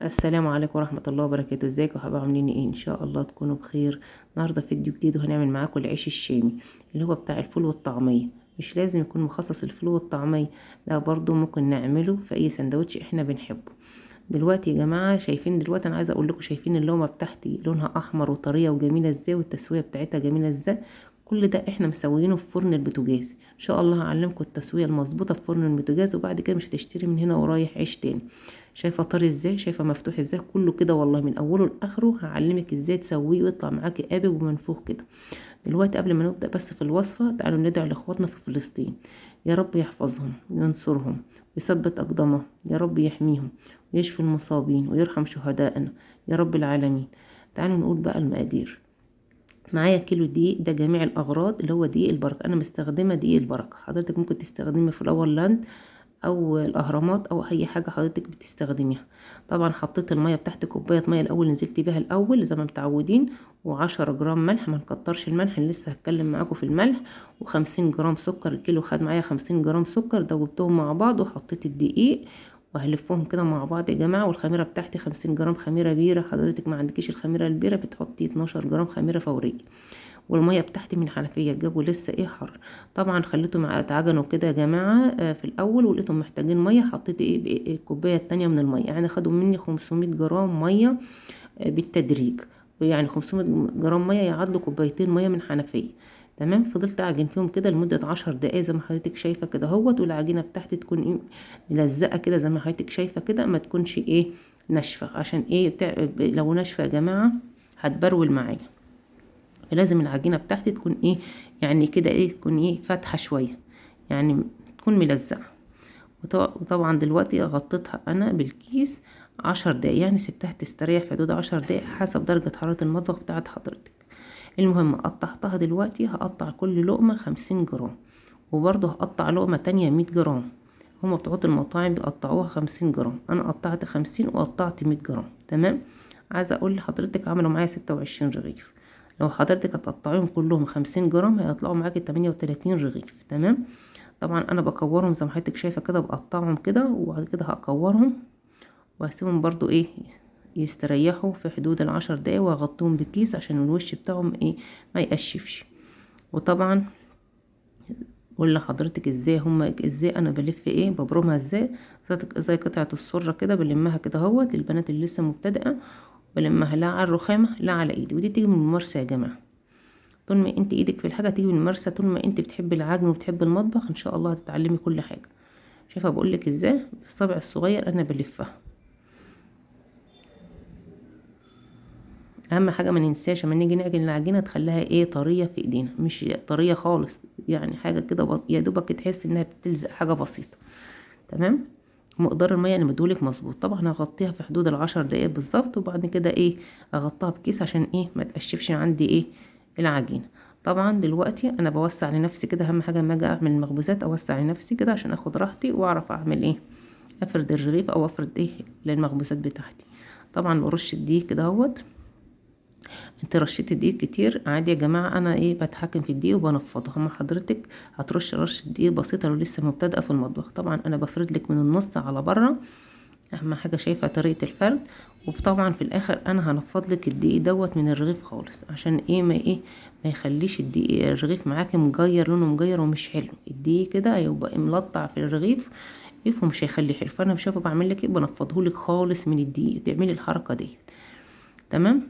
السلام عليكم ورحمة الله وبركاته. ازيكم يا حبايبي؟ عاملين ايه؟ ان شاء الله تكونوا بخير. النهارده فيديو جديد وهنعمل معاكم العيش الشامي اللي هو بتاع الفول والطعمية. مش لازم يكون مخصص الفول والطعمية، لا برضو ممكن نعمله في اي سندوتش احنا بنحبه. دلوقتي يا جماعة شايفين، دلوقتي انا عايزة اقول لكم، شايفين اللومة بتاعتي لونها احمر وطرية وجميلة ازاي، والتسوية بتاعتها جميلة ازاي. كل ده احنا مسويينه في فرن البوتاجاز. ان شاء الله هعلمكم التسوية المظبوطة في فرن البوتاجاز، وبعد كده مش هتشتري من هنا ورايح عيش تاني. شايفه طري ازاي، شايفه مفتوح ازاي، كله كده والله من اوله لاخره هعلمك ازاي تسويه ويطلع معاكي قابب ومنفوخ كده. دلوقتي قبل ما نبدا بس في الوصفه، تعالوا ندعي لاخواتنا في فلسطين. يا رب يحفظهم وينصرهم ويثبت اقدامهم، يا رب يحميهم ويشفي المصابين ويرحم شهدائنا يا رب العالمين. تعالوا نقول بقى المقادير. معايا كيلو دقيق، ده جميع الاغراض اللي هو دقيق البركه، انا مستخدمه دقيق البركه. حضرتك ممكن تستخدمي في الاول لاند او الاهرامات او اي حاجه حضرتك بتستخدميها. طبعا حطيت الميه بتاعت كوبايه ميه الاول، نزلت بيها الاول زي ما متعودين، و10 جرام ملح، ما نكترش الملح، أنا لسه هتكلم معاكم في الملح. و50 جرام سكر، الكيلو خد معايا 50 جرام سكر، دوبتهم مع بعض وحطيت الدقيق وهلفهم كده مع بعض يا جماعه. والخميره بتاعتي 50 جرام خميره بيره، حضرتك ما عندكيش الخميره البيره بتحطي 12 جرام خميره فوريه. والميه بتاعتي من الحنفيه، الجو لسه ايه حر. طبعا خليته مع اتعجنوا كده يا جماعه في الاول، ولقيتهم محتاجين ميه، حطيت الكوبايه التانية من الميه، يعني خدوا مني 500 جرام ميه بالتدريج. يعني 500 جرام ميه يعادلوا كوبايتين ميه من حنفيه. تمام. فضلت اعجن فيهم كده لمده 10 دقايق زي ما حضرتك شايفه كده اهوت. والعجينه بتاعتي تكون ايه، ملزقه كده زي ما حضرتك شايفه كده، ما تكونش ايه ناشفه، عشان ايه لو ناشفه يا جماعه هتبرول معايا. فلازم العجينة بتاعتي تكون ايه، يعني كده ايه، تكون ايه فاتحة شوية، يعني تكون ملزقة. وطبعا دلوقتي غطيتها انا بالكيس 10 دقايق، يعني سبتها تستريح في حدود 10 دقايق حسب درجة حرارة المطبخ بتاعت حضرتك. المهم قطعتها دلوقتي، هقطع كل لقمة 50 جرام، وبرضه هقطع لقمة تانية 100 جرام. هما بتوع المطاعم بيقطعوها 50 جرام، انا قطعت 50 وقطعت 100 جرام. تمام. عايزة اقول لحضرتك عملوا معايا 26 رغيف. لو حضرتك هتقطعيهم كلهم 50 جرام هيطلعوا معاكي 38 رغيف. تمام. طبعا انا بكورهم زي ما حضرتك شايفة كده، بقطعهم كده وبعد كده هكورهم وهسيبهم برضو ايه يستريحوا في حدود ال10 دقايق، وهغطيهم بكيس عشان الوش بتاعهم ايه ما يقشفش. وطبعا اقول لحضرتك ازاي انا بلف ايه ببرمها ازاي. زي قطعة السرة كده بلمها كده اهوت للبنات اللي لسه مبتدئة، بلمها لا على الرخامة لا على ايدي. ودي تيجي من الممارسة يا جماعة، طول ما انت ايدك في الحاجة تيجي من الممارسة، طول ما انت بتحبي العجن وبتحبي المطبخ ان شاء الله هتتعلمي كل حاجة. شايفة بقولك ازاي بالصبع الصغير انا بلفها. اهم حاجه ما ننساش لما نيجي نعجن العجينه تخليها ايه طريه في ايدينا، مش طريه خالص، يعني حاجه كده يا دوبك تحس انها بتلزق حاجه بسيطه. تمام. مقدار الميه اللي مديهولك مظبوط. طبعا هغطيها في حدود ال10 دقايق بالظبط، وبعد كده ايه اغطيها بكيس عشان ايه ما تقشفش عندي ايه العجينه. طبعا دلوقتي انا بوسع لنفسي كده، اهم حاجه لما اجي اعمل المخبوزات اوسع لنفسي كده عشان اخد راحتي واعرف اعمل ايه، افرد الرغيف او افرد ايه للمخبوزات بتاعتي. طبعا برش الدقيق كده اهوت. انت رشيت الدقيق كتير عادي يا جماعه، انا ايه بتحكم في الدقيق وبنفضه. اما حضرتك هترش رشه دقيق بسيطه لو لسه مبتدئه في المطبخ. طبعا انا بفرد لك من النص على بره، اهم حاجه شايفه طريقه الفرد. وطبعا في الاخر انا هنفض لك الدقيق دوت من الرغيف خالص، عشان ما يخليش الدقيق الرغيف معاكي مجير، لونه مجير ومش حلو. الدقيق كده هيبقى ملطع في الرغيف ومش هيخليه حلو. فانا شايفه بعمل لك ايه، بنفضه لك خالص من الدقيق، تعملي الحركه دي. تمام.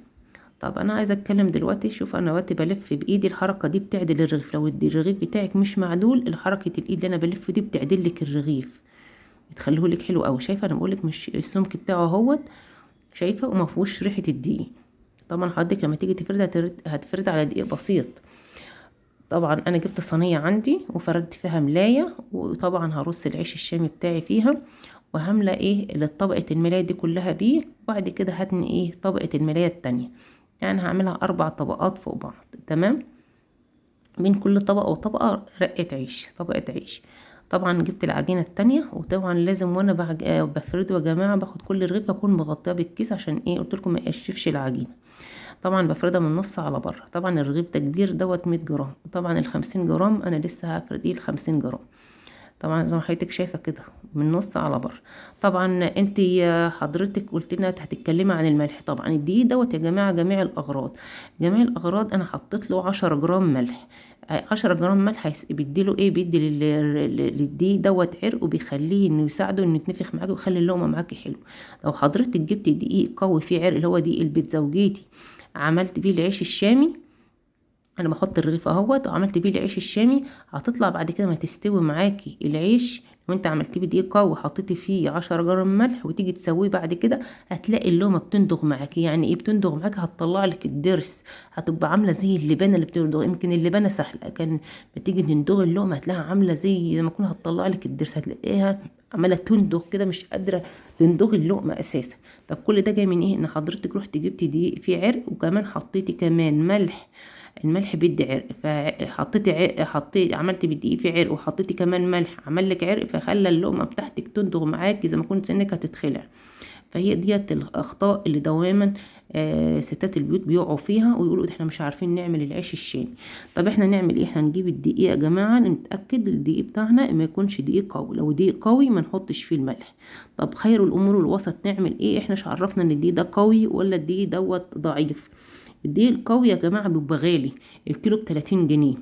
طب انا عايزه اتكلم دلوقتي، شوف انا دلوقتي بلف بايدي، الحركه دي بتعدل الرغيف. لو الرغيف بتاعك مش معدول، الحركه الايد اللي انا بلف دي بتعدل لك الرغيف، بتخليه لك حلو قوي. شايفه انا بقول لك مش السمك بتاعه اهوت، شايفه وما فيهوش ريحه الدقيق. طبعا حضرتك لما تيجي تفرد هتفرد على دقيق بسيط. طبعا انا جبت صينيه عندي وفردت فيها ملايه، وطبعا هرص العيش الشامي بتاعي فيها، وهملى ايه لطبقه الملايه دي كلها بيه. وبعد كده هتني ايه طبقه الملايه التانية، يعني هعملها 4 طبقات فوق بعض. تمام. بين كل طبقة وطبقة رقة عيش، طبقة عيش. طبعا جبت العجينة التانية، وطبعا لازم وانا بفرده يا جماعة باخد كل رغيف اكون مغطيها بالكيس عشان ايه قلت لكم ما يقشفش العجينة. طبعا بفردها من النص على بره. طبعا الرغيف ده كبير دوت 100 جرام، طبعا ال50 جرام انا لسه هفرد ايه ال50 جرام. طبعا زي ما حضرتك شايفه كده من نص على بره. طبعا انت حضرتك قلت لنا هتتكلمي عن الملح. طبعا الدقيق دوت يا جماعه جميع الاغراض، جميع الاغراض انا حطيت له 10 جرام ملح. 10 جرام ملح بيديله ايه؟ بيدي للدقيق دوت عرق، وبيخليه انه يساعده انه يتنفخ معاكي ويخلي اللقمه معاكي حلو. لو حضرتك جبتي دقيق قوي فيه عرق اللي هو دقيق البيتزا وجيتي عملت بيه العيش الشامي، انا بحط الرغيف اهوت وعملت بيه العيش الشامي، هتطلع بعد كده ما تستوي معاكي العيش وانت عملتيه بدقيق قوي وحطيتي فيه 10 جرام ملح وتيجي تسويه بعد كده، هتلاقي اللقمه بتندغ معاكي. يعني ايه بتندغ معاكي؟ هتطلع لك الضرس، هتبقى عامله زي اللبانه اللي بتندغ. يمكن اللبانه سهله، كان بتيجي تندغ اللقمه هتلاقيها عامله زي ما تكون هتطلع لك الضرس، هتلاقيها عماله تندغ كده مش قادره تندغ اللقمه اساسا. طب كل ده جاي من ايه؟ ان حضرتك رحتي جبتي دقيق فيه عرق وكمان حطيتي كمان ملح. الملح بيدي عرق، فحطيتي عملتي بالدقيق في عرق وحطيتي كمان ملح عمل لك عرق، فخلى اللقمه بتاعتك تندغ معاكي زي ما كنت سنك هتتخلع. فهي ديت الاخطاء اللي دواما ستات البيوت بيقعوا فيها ويقولوا احنا مش عارفين نعمل العيش الشامي. طب احنا نعمل ايه؟ احنا نجيب الدقيق يا جماعه، نتاكد الدقيق بتاعنا ما يكونش دقيق قوي، لو دقيق قوي ما نحطش فيه الملح. طب خير الامور الوسط، نعمل ايه؟ احنا مش عرفنا ان الدقيق ده قوي ولا الدقيق دوت ضعيف. الدقيق القوي يا جماعة بيبقى غالي، الكيلو ب30 جنيه،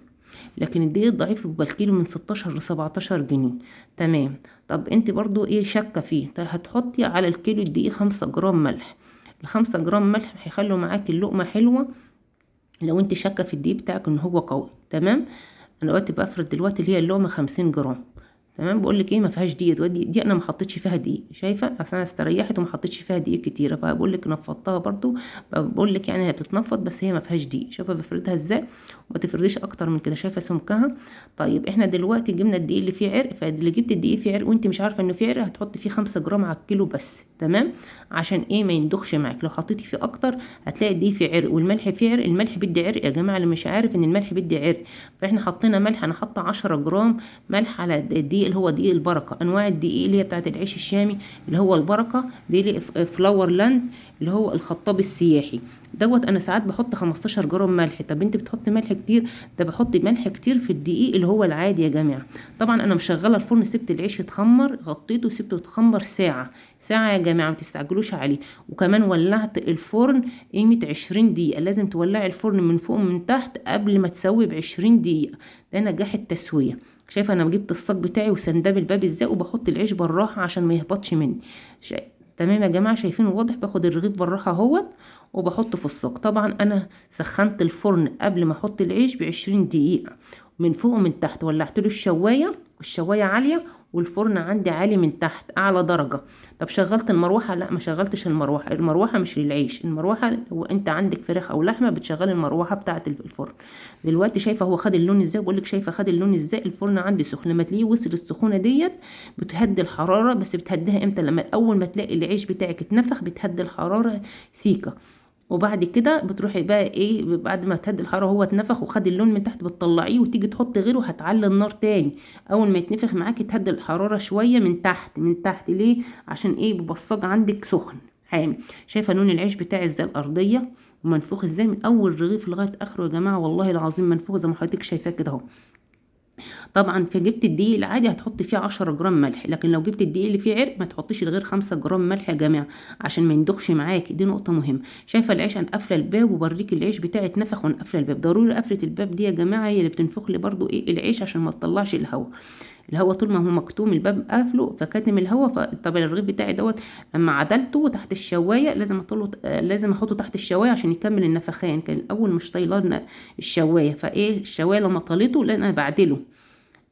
لكن الدقيق الضعيف بيبقى الكيلو من 16 ل17 جنيه. تمام. طب انت برضو ايه شاكة فيه؟ طيب هتحطي على الكيلو الدقيق 5 جرام ملح. ال5 جرام ملح هيخلوا معاكي اللقمة حلوة لو انت شاكة في الدقيق بتاعك ان هو قوي. تمام. انا دلوقتي بفرض دلوقتي اللي هي اللقمة 50 جرام. تمام. بقول لك ايه، ما فيهاش دقيق، دي انا ما حطيتش فيها دقيق، شايفه اصل انا استريحت وما حطيتش فيها دقيق كتيره، فبقول لك نفضتها برضو. بقول لك يعني هي بتتنفض بس هي ما فيهاش دقيق. شايفه بفردها ازاي؟ وما تفرديش اكتر من كده، شايفه سمكها. طيب احنا دلوقتي جبنا الدقيق اللي فيه عرق، فاللي جبت الدقيق فيه عرق وانت مش عارفه انه فيه عرق هتحطي فيه 5 جرام على الكيلو بس. تمام. عشان ايه؟ ما يندخش معاك. لو حطيتي فيه اكتر هتلاقي الدقيق فيه عرق والملح فيه عرق. الملح بيدي عرق يا جماعه، اللي مش عارف ان الملح بيدي عرق. فاحنا حطينا ملح، انا حاطه 10 جرام ملح على الدقيق اللي هو دقيق البركه. انواع الدقيق اللي هي بتاعت العيش الشامي اللي هو البركه، دقيق فلاور لاند اللي هو الخطاب السياحي دوت. انا ساعات بحط 15 جرام ملح. طب انت بتحطي ملح كتير؟ ده بحط ملح كتير في الدقيق اللي هو العادي يا جماعه. طبعا انا مشغله الفرن، سبت العيش يتخمر، غطيته وسبته يتخمر ساعه. ساعه يا جماعه، ما تستعجلوش عليه. وكمان ولعت الفرن قيمه 20 دقيقه. لازم تولعي الفرن من فوق ومن تحت قبل ما تسوي ب20 دقيقه، ده نجاح التسويه. شايفه انا جبت الصاج بتاعي وسنداب الباب ازاي، وبحط العيش بالراحه عشان ما يهبطش مني. تمام يا جماعه، شايفين واضح؟ باخد الرغيف بالراحه اهوت وبحطه في الصاج. طبعا انا سخنت الفرن قبل ما احط العيش ب20 دقيقه من فوق ومن تحت. ولعت له الشوايه، والشوايه عاليه والفرن عندي عالي من تحت اعلى درجه. طب شغلت المروحه؟ لا ما شغلتش المروحه. المروحه مش للعيش، المروحه وانت عندك فراخ او لحمه بتشغل المروحه بتاعه الفرن. دلوقتي شايفه هو خد اللون ازاي؟ بقول لك شايفه خد اللون ازاي؟ الفرن عندي سخن. لما تلاقيه وصل السخونه ديت بتهدي الحراره، بس بتهديها امتى؟ لما اول ما تلاقي العيش بتاعك اتنفخ بتهدي الحراره سيكه. وبعد كده بتروحي بقى ايه؟ بعد ما تهدي الحراره هو اتنفخ وخد اللون من تحت بتطلعيه وتيجي تحطي غيره، هتعلي النار تاني. اول ما يتنفخ معاكي تهدي الحراره شويه من تحت من تحت. ليه؟ عشان ايه؟ بيبقى الصاج عندك سخن حامي. شايفه لون العيش بتاعي ازاي؟ الارضيه ومنفوخ ازاي من اول رغيف لغايه اخره يا جماعه، والله العظيم منفوخ زي ما حضرتك شايفاه كده اهو. طبعا في جبت الدقيق العادي هتحطي فيه 10 جرام ملح، لكن لو جبت الدقيق اللي فيه عرق ما تحطيش غير 5 جرام ملح يا جماعه عشان ما يندخش معاكي. دي نقطه مهمه. شايفه العيش؟ انا قافله الباب وبوريك العيش بتاعي اتنفخ وانا قافله الباب. ضروري قفله الباب دي يا جماعه هي اللي بتنفخ لي برده ايه؟ العيش عشان ما تطلعش الهواء. الهواء طول ما هو مكتوم الباب قافله فكاتم الهواء. طب الرغيف بتاعي دوت اما عدلته تحت الشوايه لازم احطه تحت الشوايه عشان يكمل النفخان. كان الاول مش طايله الشوايه، فايه الشوايه لما طالته لان انا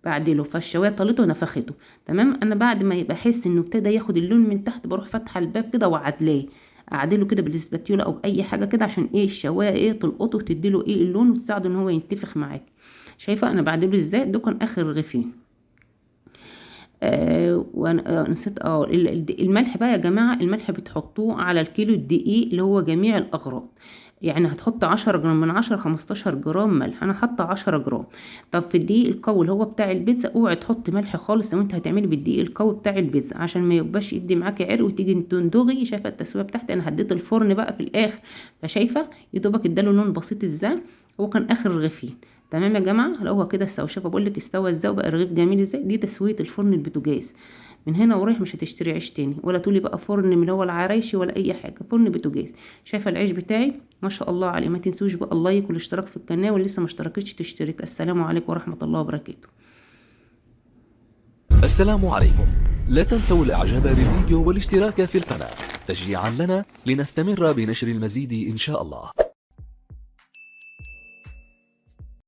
بعدله فالشوايه طلته ونفخته. تمام. انا بعد ما يبقى احس انه ابتدى ياخد اللون من تحت بروح فاتحه الباب كده وعدلاه، اعدله كده بالاسباتيولا او اي حاجه كده عشان ايه؟ الشوايه ايه؟ تلقطه وتديله ايه؟ اللون، وتساعده ان هو ينتفخ معاك. شايفه انا بعدله ازاي؟ ده كان اخر رغيفين. وانا نسيت الملح بقى يا جماعه. الملح بتحطوه على الكيلو الدقيق اللي هو جميع الاغراض. يعني هتحط 10 جرام من 10 15 جرام ملح. انا حاطه 10 جرام. طب في الدقيق القوي اللي هو بتاع البيتزا اوعي تحطي ملح خالص لو انت هتعملي بالدقيق القوي بتاع البيتزا عشان ما يبقاش يدي معاكي عرق وتيجي تندغي. شايفه التسويه بتاعتي؟ انا هديت الفرن بقى في الاخر، فشايفه يا دوبك اداله لون بسيط ازاي. هو كان اخر رغيفين. تمام يا جماعه. لو هو كده استوى، شوفوا بقول لك استوى ازاي وبقى رغيف جميل ازاي. دي تسويه الفرن البوتاجاز. من هنا ورايح مش هتشتري عيش تاني، ولا تقولي بقى فرن من اللي هو العرايشي ولا اي حاجه، فرن بوتاجاز. شايفه العيش بتاعي ما شاء الله عليه. ما تنسوش بقى اللايك والاشتراك في القناه، واللي لسه ما اشتركتش تشترك. السلام عليكم ورحمه الله وبركاته. السلام عليكم. لا تنسوا الاعجاب بالفيديو والاشتراك في القناة تشجيعا لنا لنستمر بنشر المزيد ان شاء الله.